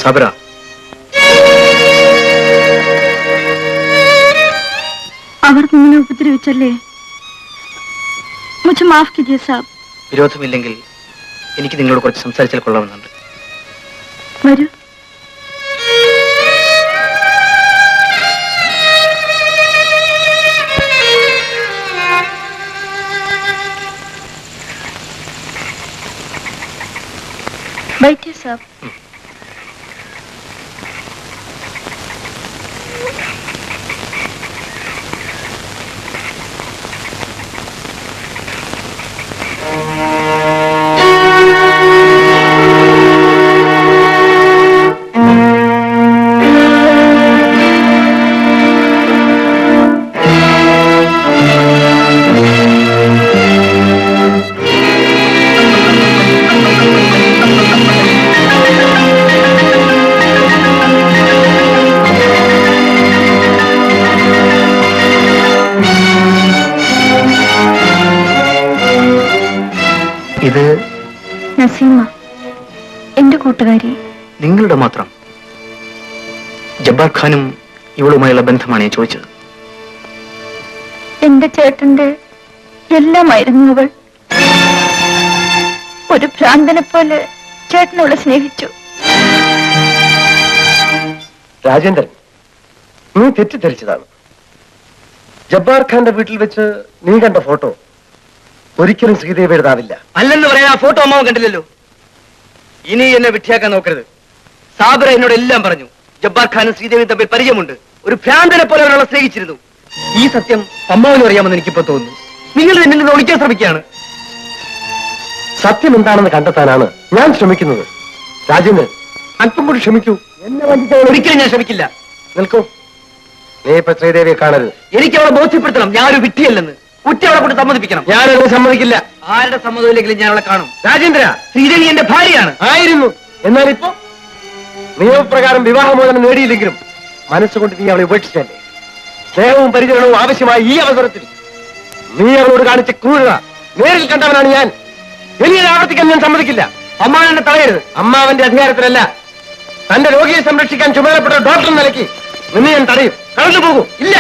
साबरा, അവർ നിങ്ങളെ ഉപദ്രവിച്ചല്ലേ? മുझे माफ कीजिए साहब. വിരോധമില്ലെങ്കിൽ എനിക്ക് നിങ്ങളോട് കുറച്ച് സംസാരിച്ചാൽ കൊള്ളാമെന്നുണ്ട്. വരൂ. बैठिए साहब. ഇത് നസീമ, എന്റെ കൂട്ടുകാരി. നിങ്ങളുടെ മാത്രം? ജബ്ബാർ ഖാനും ഇവളുമായുള്ള ബന്ധമാണ് ഞാൻ ചോദിച്ചത്. എന്റെ ചേട്ടന്റെ എല്ലാമായിരുന്നു അവൾ. ഒരു ഭ്രാന്തനെ പോലെ ചേട്ടനോട് സ്നേഹിച്ചു. രാജേന്ദ്രൻ, നീ തെറ്റിദ്ധരിച്ചതാണ്. ജബ്ബാർ ഖാന്റെ വീട്ടിൽ വെച്ച് നീ കണ്ട ഫോട്ടോ ഒരിക്കലും ശ്രീദേവിയുടേതാവില്ല. അല്ലെന്ന് പറയാൻ ആ ഫോട്ടോ അമ്മാവൻ കണ്ടില്ലല്ലോ. ഇനി എന്നെ വിട്ടിയാക്കാൻ നോക്കരുത്. സാബറ എന്നോട് എല്ലാം പറഞ്ഞു. ജബ്ബാർ ഖാനും ശ്രീദേവിയും തമ്മിൽ പരിചയമുണ്ട്. ഒരു ഭ്രാന്തനെ പോലെ അവരോട് സ്നേഹിച്ചിരുന്നു. ഈ സത്യം അമ്മാവനും അറിയാമെന്ന് എനിക്കിപ്പോ തോന്നുന്നു. നിങ്ങൾ എന്നിൽ നിന്ന് ഒളിക്കാൻ ശ്രമിക്കുകയാണ്. സത്യം എന്താണെന്ന് കണ്ടെത്താനാണ് ഞാൻ ശ്രമിക്കുന്നത്. രാജേന്ദ്രൻ, അല്പം കൂടി ക്ഷമിക്കൂ. എന്നെ വഞ്ചിച്ചവൾ ഒരിക്കലും ഞാൻ ശ്രമിക്കില്ല. നിൽക്കൂ. നീ ഇപ്പൊ ശ്രീദേവിയെ കാണരുത്. എനിക്ക് അവളെ ബോധ്യപ്പെടുത്തണം ഞാൻ ഒരു വിട്ടിയല്ലെന്ന്. കുറ്റി അവളെ കൊണ്ട് സമ്മതിപ്പിക്കണം. ഞാനത് സമ്മതിക്കില്ല. ആരുടെ സമ്മതമില്ലെങ്കിലും ഞാൻ അവളെ കാണും. രാജേന്ദ്ര, ശ്രീദേവി എന്റെ ഭാര്യയാണ്. ആയിരുന്നു. എന്നാൽ ഇപ്പോ നിയമപ്രകാരം വിവാഹമോചനം നേടിയില്ലെങ്കിലും മനസ്സുകൊണ്ട് നീ അവളെ ഉപേക്ഷിച്ചല്ലേ. സ്നേഹവും പരിചരണവും ആവശ്യമായ ഈ അവസരത്തിൽ നീ അവളോട് കാണിച്ച ക്രൂരത നേരിൽ കണ്ടവനാണ് ഞാൻ. ഇനി അത് ആവർത്തിക്കാൻ ഞാൻ സമ്മതിക്കില്ല. അമ്മാവൻ എന്നെ തടയരുത്. അമ്മാവന്റെ അധികാരത്തിലല്ല, തന്റെ രോഗിയെ സംരക്ഷിക്കാൻ ചുമതലപ്പെട്ട ഡോക്ടർ നിലയ്ക്ക് നിന്നെ ഞാൻ തടയും. കടന്നു പോകൂ. ഇല്ല.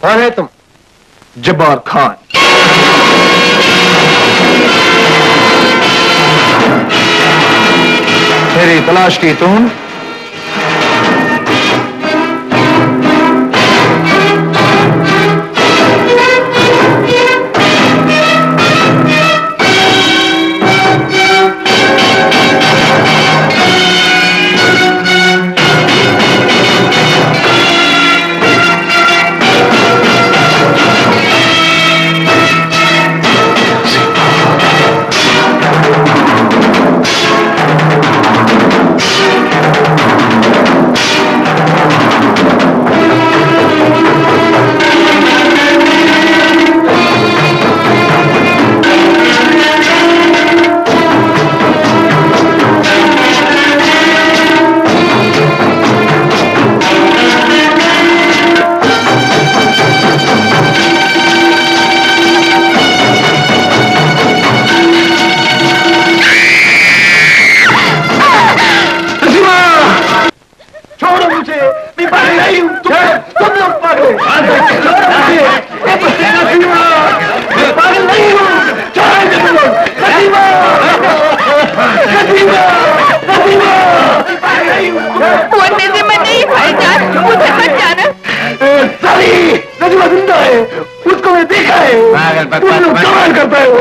कौन है तुम? जब्बार खान। मेरी तलाश की तुम? उसको मैं देखा है, कमाल करता है वो।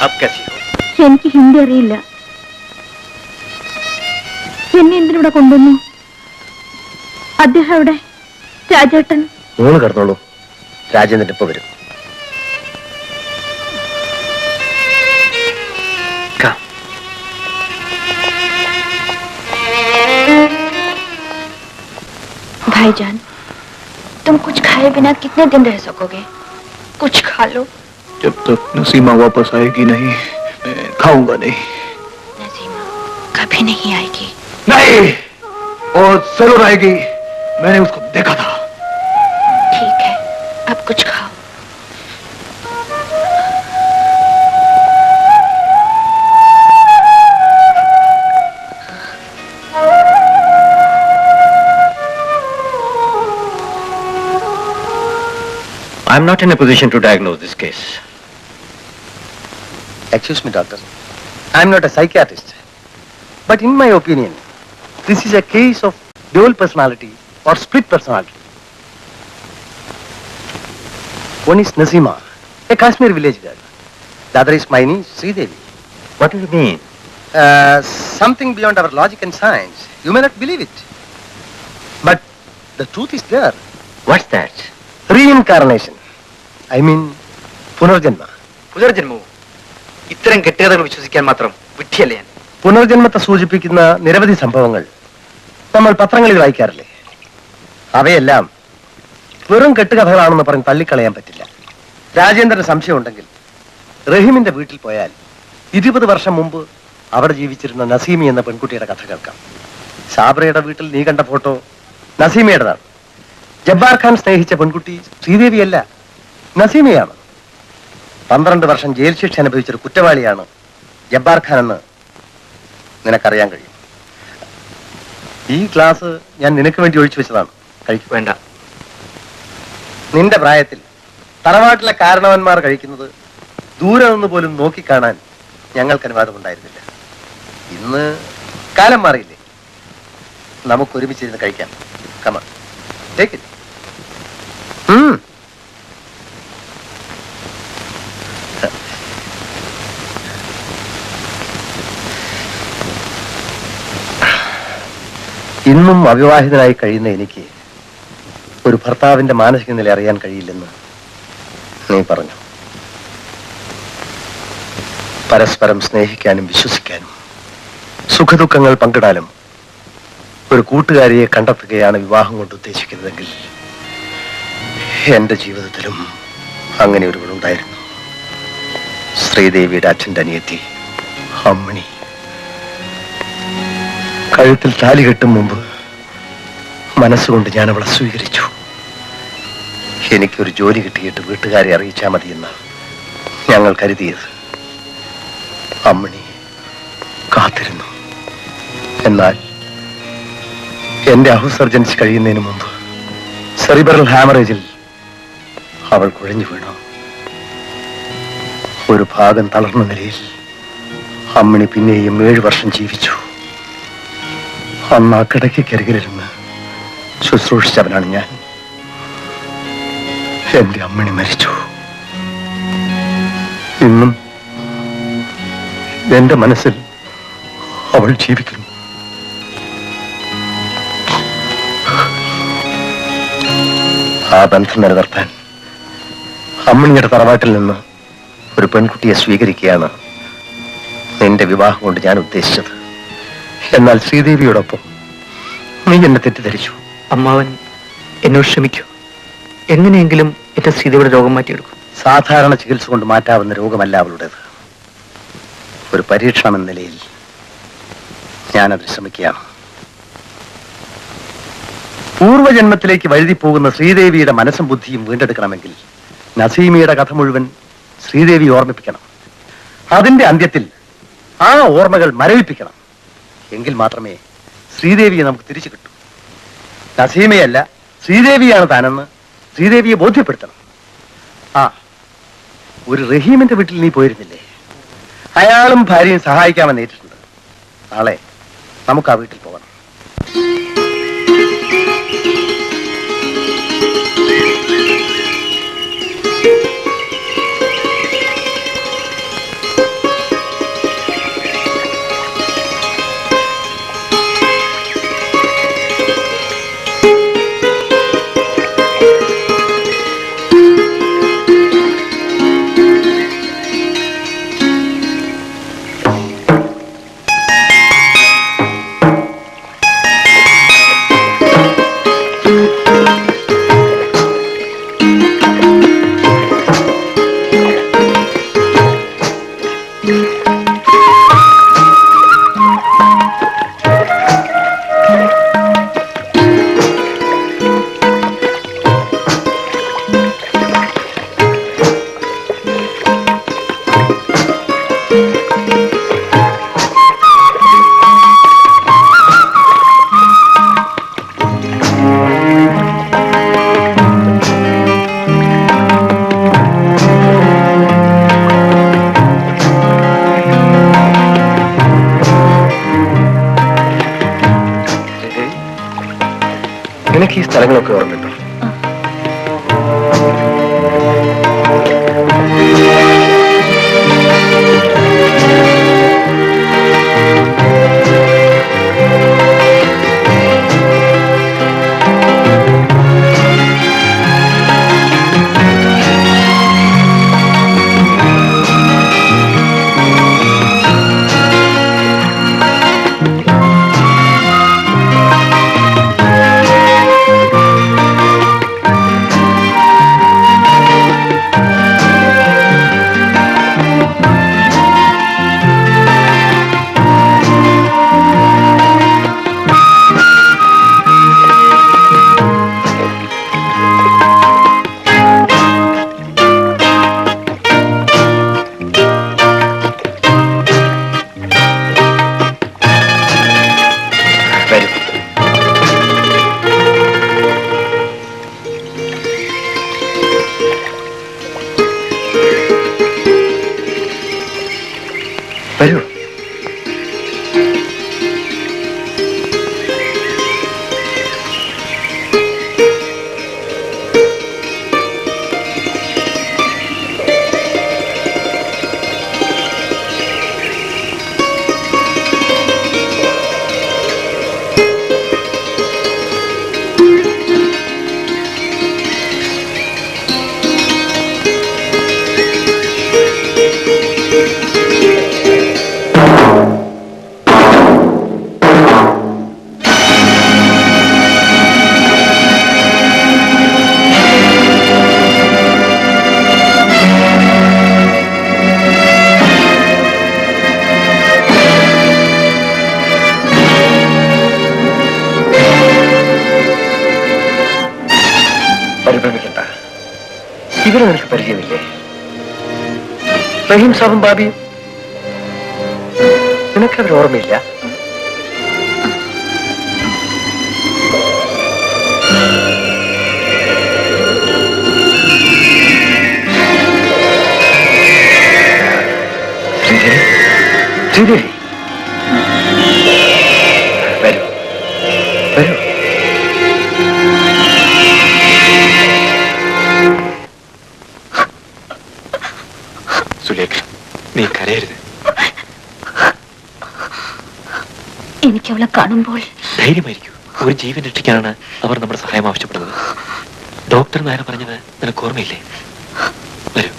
अब कैसी हो? എനിക്ക് ഹിന്ദി അറിയില്ല. എന്നെ എന്തിനൂടെ കൊണ്ടുവന്നു? അദ്ദേഹം എവിടെ? രാജേട്ടൻ? മൂന്ന് കിടന്നോളൂ, രാജേന്ദ്രൻ ഇപ്പൊ വരും. भाईजान, तुम कुछ खाए बिना कितने दिन रह सकोगे? कुछ खा लो. जब तक नसीमा वापस आएगी नहीं, मैं खाऊंगा नहीं. नसीमा कभी नहीं आएगी. नहीं, और जरूर आएगी. मैंने उसको देखा था. ठीक है, अब कुछ खाओ. I am not in a position to diagnose this case. Excuse me, doctor. I am not a psychiatrist. But in my opinion, this is a case of dual personality or split personality. One is Nasima, a Kashmir village girl. The other is my niece, Sridevi. What do you mean? Something beyond our logic and science. You may not believe it. But the truth is there. What's that? Reincarnation. I mean, പുനർജന്മ. പുനർജന്മവും ഇത്തരം കെട്ടുകഥകൾ വിശ്വസിക്കാൻ മാത്രം വിഡ്ഢിയല്ലേ ഞാൻ? പുനർജന്മത്തെ സൂചിപ്പിക്കുന്ന നിരവധി സംഭവങ്ങൾ നമ്മൾ പത്രങ്ങളിൽ വായിക്കാറില്ലേ? അവയെല്ലാം വെറും കെട്ടുകഥകളാണെന്ന് പറഞ്ഞ് തള്ളിക്കളയാൻ പറ്റില്ല. രാജേന്ദ്രന് സംശയമുണ്ടെങ്കിൽ റഹീമിന്റെ വീട്ടിൽ പോയാൽ 20 വർഷം മുമ്പ് അവിടെ ജീവിച്ചിരുന്ന നസീമി എന്ന പെൺകുട്ടിയുടെ കഥ കേൾക്കാം. സാബ്രയുടെ വീട്ടിൽ നീ കണ്ട ഫോട്ടോ നസീമയുടേതാണ്. ജബ്ബാർ ഖാൻ സ്നേഹിച്ച പെൺകുട്ടി ശ്രീദേവിയല്ല, നസീമയാണ്. 12 വർഷം ജയിൽ ശിക്ഷ അനുഭവിച്ചൊരു കുറ്റവാളിയാണ് ജബ്ബാർ ഖാൻ എന്ന് നിനക്കറിയാൻ കഴിയും. ഈ ഗ്ലാസ് ഞാൻ നിനക്ക് വേണ്ടി ഒഴിച്ചു വെച്ചതാണ്. കഴിക്കും. വേണ്ട. നിന്റെ പ്രായത്തിൽ തറവാട്ടിലെ കാരണവന്മാർ കഴിക്കുന്നത് ദൂരെ നിന്ന് പോലും നോക്കിക്കാണാൻ ഞങ്ങൾക്ക് അനുവാദമുണ്ടായിരുന്നില്ല. ഇന്ന് കാലം മാറിയില്ലേ? നമുക്ക് ഒരുമിച്ചിരുന്ന് കഴിക്കാം. കമാ, ടേക്ക് ഇറ്റ്. ഇന്നും അവിവാഹിതനായി കഴിയുന്ന എനിക്ക് ഒരു ഭർത്താവിന്റെ മാനസിക നില അറിയാൻ കഴിയില്ലെന്ന് നീ പറഞ്ഞു. പരസ്പരം സ്നേഹിക്കാനും വിശ്വസിക്കാനും സുഖദുഃഖങ്ങൾ പങ്കിടാനും ഒരു കൂട്ടുകാരിയെ കണ്ടെത്തുകയാണ് വിവാഹം കൊണ്ട് ഉദ്ദേശിക്കുന്നതെങ്കിൽ എന്റെ ജീവിതത്തിലും അങ്ങനെ ഒരുവളുണ്ടായിരുന്നു. ശ്രീദേവിയുടെ അച്ഛൻ്റെ അനിയത്തി അമ്മിണി. കഴുത്തിൽ താലി കെട്ടും മുമ്പ് മനസ്സുകൊണ്ട് ഞാൻ അവളെ സ്വീകരിച്ചു. എനിക്കൊരു ജോലി കിട്ടിയിട്ട് വീട്ടുകാരെ അറിയിച്ചാൽ മതിയെന്ന് ഞങ്ങൾ കരുതിയത്. അമ്മിണി കാത്തിരുന്നു. എന്നാൽ എന്റെ ഹൗസ് സർജൻസി കഴിയുന്നതിന് മുമ്പ് സെറിബ്രൽ ഹാമറേജിൽ അവൾ കുഴഞ്ഞു വീണു. ഒരു ഭാഗം തളർന്ന നിലയിൽ അമ്മിണി പിന്നെയും 7 വർഷം ജീവിച്ചു. അന്ന് ആ കിടക്കക്കരികിലിരുന്ന് ശുശ്രൂഷിച്ചവനാണ് ഞാൻ. എന്റെ അമ്മിണി മരിച്ചു. ഇന്നും എന്റെ മനസ്സിൽ അവൾ ജീവിക്കുന്നു. ആ ബന്ധം നിലനിർത്താൻ അമ്മിണിയുടെ തറവാട്ടിൽ നിന്ന് ഒരു പെൺകുട്ടിയെ സ്വീകരിക്കുകയാണ് നിന്റെ വിവാഹം കൊണ്ട് ഞാൻ ഉദ്ദേശിച്ചത്. എന്നാൽ ശ്രീദേവിയോടൊപ്പം നീ എന്നെ തെറ്റിദ്ധരിച്ചു. അമ്മാവൻ എന്നോട് ക്ഷമിക്കൂ. എങ്ങനെയെങ്കിലും എന്റെ ശ്രീദേവിയുടെ രോഗം മാറ്റിയെടുക്കും. സാധാരണ ചികിത്സ കൊണ്ട് മാറ്റാവുന്ന രോഗമല്ല അവളുടേത്. ഒരു പരീക്ഷണം എന്ന നിലയിൽ ഞാനത് ശ്രമിക്കുകയാണ്. പൂർവജന്മത്തിലേക്ക് വഴുതി പോകുന്ന ശ്രീദേവിയുടെ മനസ്സും ബുദ്ധിയും വീണ്ടെടുക്കണമെങ്കിൽ നസീമിയുടെ കഥ മുഴുവൻ ശ്രീദേവി ഓർമ്മിപ്പിക്കണം. അതിന്റെ അന്ത്യത്തിൽ ആ ഓർമ്മകൾ മരവിപ്പിക്കണം. എങ്കിൽ മാത്രമേ ശ്രീദേവിയെ നമുക്ക് തിരിച്ചു കിട്ടൂ. നസീമയല്ല, ശ്രീദേവിയാണ് താനെന്ന് ശ്രീദേവിയെ ബോധ്യപ്പെടുത്തണം. ആ, ഒരു റഹീമിന്റെ വീട്ടിൽ നീ പോയിരുന്നില്ലേ? അയാളും ഭാര്യയും സഹായിക്കാമെന്ന് ഏറ്റിട്ടുണ്ട്. നാളെ നമുക്ക് ആ വീട്ടിൽ പോകണം. ബാക്കി സ്ഥലങ്ങളൊക്കെ ഓർമ്മയുണ്ടോ? വരൂ. പരിഭ്രമിക്കണ്ട, ഇവരെ നിനക്ക് പരിചയമില്ലേ? റഹീം സാബും ബാബിയും. നിനക്കവർ ഓർമ്മയില്ല? ശ്രീദേവി, ശ്രീദേവി, വരൂ വരൂ. സുലേഖ, നീ കരയരുത്. എനിക്ക് അവളെ കാണുമ്പോൾ ധൈര്യമായിരിക്കൂ. ഒരു ജീവൻ രക്ഷിക്കാനാണ് അവർ നമ്മുടെ സഹായം ആവശ്യപ്പെടുന്നത്. ഡോക്ടർ നായർ പറഞ്ഞത് നിനക്ക് ഓർമ്മയില്ലേ? വരൂ.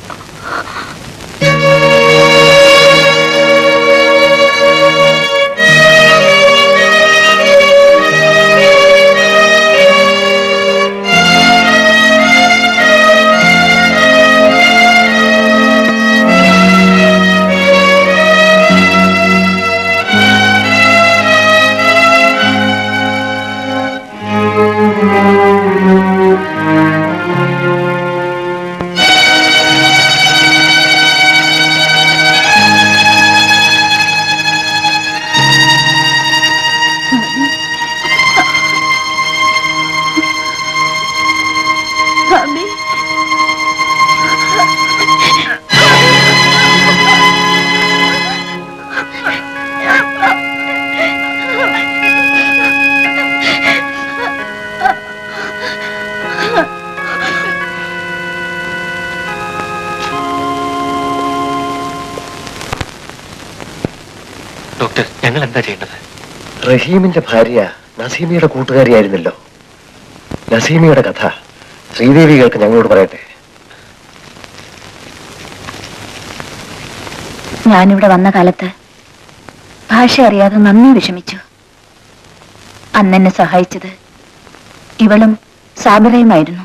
ഡോക്ടർ, ഞങ്ങൾ എന്താ ചെയ്യേണ്ടത്? റഹീമിന്റെ ഭാര്യ നസീമയുടെ കൂട്ടുകാരിയായിരുന്നല്ലോ. നസീമയുടെ കഥ ശ്രീദേവി കേൾക്ക് ഞങ്ങളോട് പറയട്ടെ. ഞാനിവിടെ വന്ന കാലത്ത് ഭാഷ അറിയാതെ നന്ദി വിഷമിച്ചു. അന്നെന്നെ സഹായിച്ചത് ഇവളും സാബിറയുമായിരുന്നു.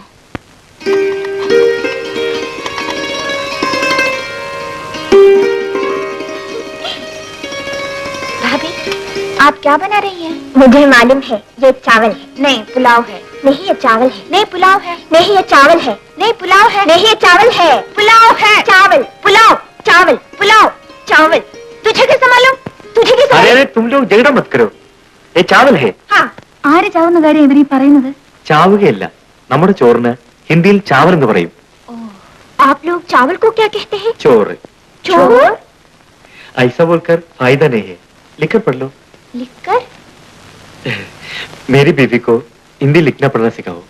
आप क्या बना रही हैं? मुझे मालूम है ये चावल है। नहीं पुलाव है। नहीं ये चावल है। नहीं पुलाव है। नहीं ये चावल है। नहीं पुलाव है। नहीं ये चावल है। पुलाव है। चावल पुलाव चावल पुलाव चावल। तुझे कैसे मालूम? तुझे कैसे मालूम? अरे तुम लोग झगड़ा मत करो, ये चावल है. हाँ. ആര് ചാവുന്ന കാര്യം ഇവരീ പറയുന്നത്? ചാവുകയല്ല, നമ്മുടെ ചോറിന് ഹിന്ദിയിൽ ചാവൽ എന്ന് പറയും. आप लोग चावल को क्या कहते हैं? ചോറ്. चोर. ऐसा बोलकर फायदा नहीं है, लिखकर पढ़ लो. लिखकर. मेरी बीवी को हिंदी लिखना पढ़ना सिखाओ।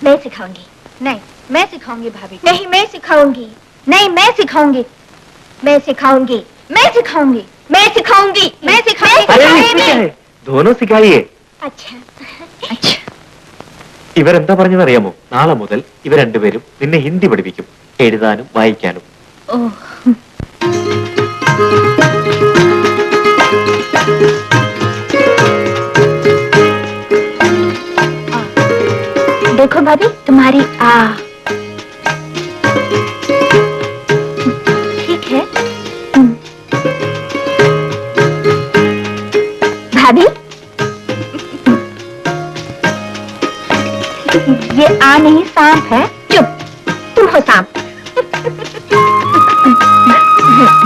मैं सिखाऊंगी। नहीं, मैं सिखाऊंगी भाभी। नहीं, मैं सिखाऊंगी। नहीं, मैं सिखाऊंगी। मैं सिखाऊंगी। मैं सिखाऊंगी। मैं सिखाऊंगी। मैं सिखाऊंगी। अरे इसमें क्या है? दोनों सिखाइए। अच्छा। अच्छा ഇവരെന്താ പറഞ്ഞതറിയാമോ? നാളെ മുതൽ ഇവർ രണ്ടുപേരും നിന്നെ ഹിന്ദി പഠിപ്പിക്കും, എഴുതാനും വായിക്കാനും. ओह देखो भाभी तुम्हारी आ ठीक है। भाभी, ये आ नहीं सांप है। चुप, तुम हो सांप।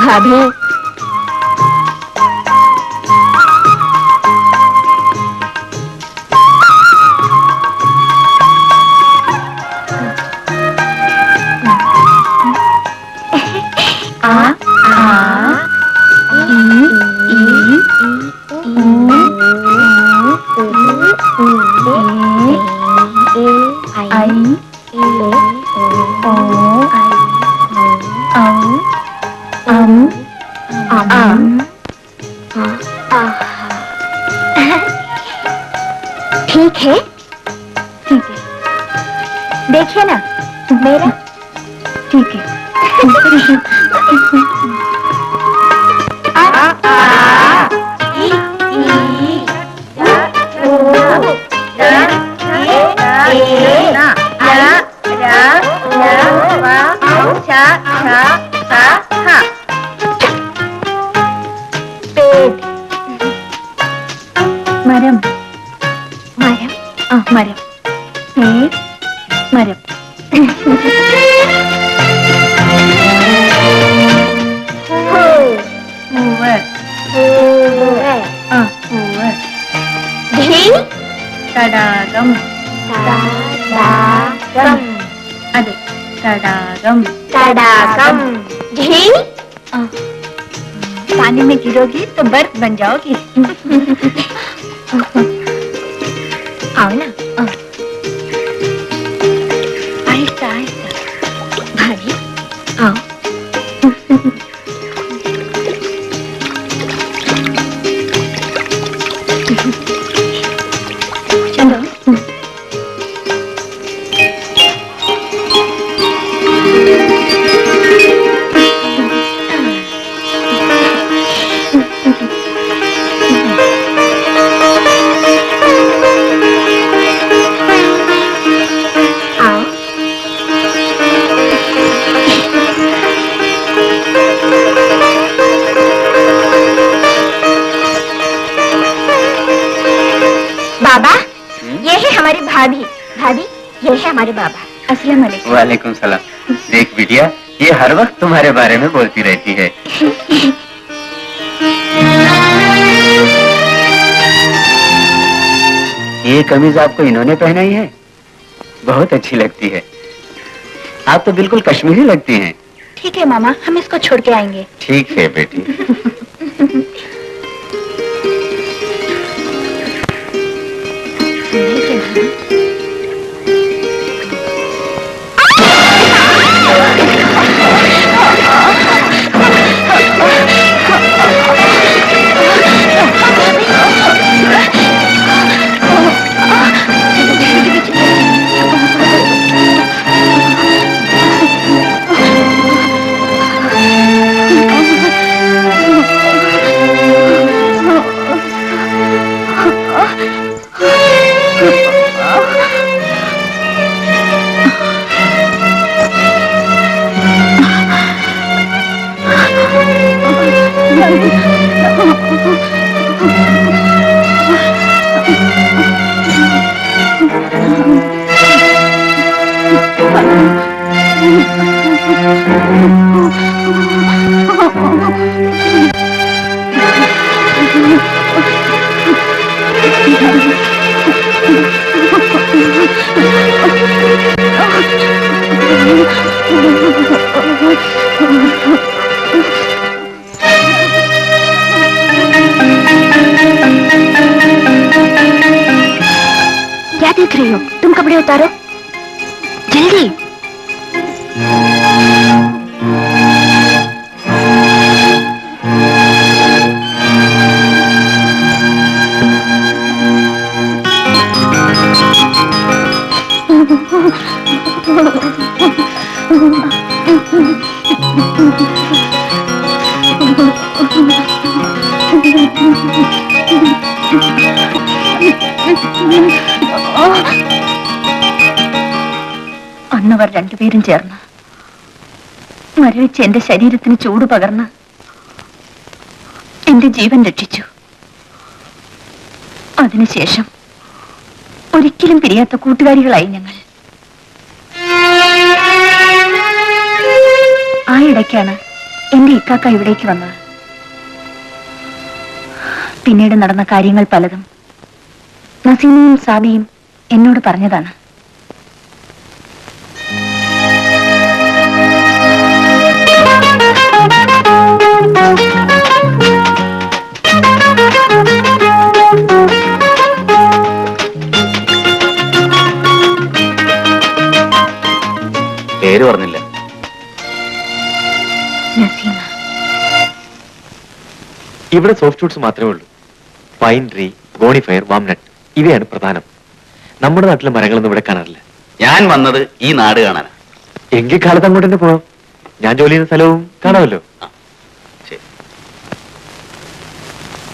भाभी, ठीक है। ठीक है, देखिए ना मेरा। ठीक है। मरम मरम मरम पेड़ मरम പൂവ് പൂവ് തടാകം അതെ तड़ागम तड़ागम। घी। पानी में गिरोगी तो बर्फ बन जाओगी। आओ ना। आहिस्ता आहिस्ता भाभी, आओ। चलो बाबा, ये है हमारी भाभी। भाभी, ये है हमारे बाबा। अस्सलाम वालेकुम। वालेकुम सलाम। देख बिटिया, ये हर वक्त तुम्हारे बारे में बोलती रहती है। ये कमीज आपको इन्होंने पहनाई है, बहुत अच्छी लगती है। आप तो बिल्कुल कश्मीरी लगती हैं। ठीक है मामा, हम इसको छोड़ के आएंगे। ठीक है बेटी। कपड़े उतारो जल्दी। അന്നവർ രണ്ടുപേരും ചേർന്ന് മരവിച്ച് എന്റെ ശരീരത്തിന് ചൂട് പകർന്ന് എന്റെ ജീവൻ രക്ഷിച്ചു. അതിനുശേഷം ഒരിക്കലും പിരിയാത്ത കൂട്ടുകാരികളായി ഞങ്ങൾ. ആ ഇടയ്ക്കാണ് എന്റെ ഇക്കാക്ക ഇവിടേക്ക് വന്നത്. പിന്നീട് നടന്ന കാര്യങ്ങൾ പലതും നസീമയും സാബിയും എന്നോട് പറഞ്ഞതാണ്. പേര് പറഞ്ഞില്ല. നസീമ. ഇവിടെ സോഫ്റ്റ് ഫുഡ്സ് മാത്രമേ ഉള്ളൂ. പൈൻ ട്രീ, ഗോണിഫയർ, വാംനട്ട് ഇവയാണ് പ്രധാനം. നമ്മുടെ നാട്ടിലെ മരങ്ങളൊന്നും ഇവിടെ കാണാറില്ല. ഞാൻ വന്നത് ഈ നാട് കാണാനാ. എങ്കിൽ കാലത്ത് അങ്ങോട്ട് തന്നെ പോവാം. ഞാൻ ജോലി ചെയ്യുന്ന സ്ഥലവും കാണാമല്ലോ.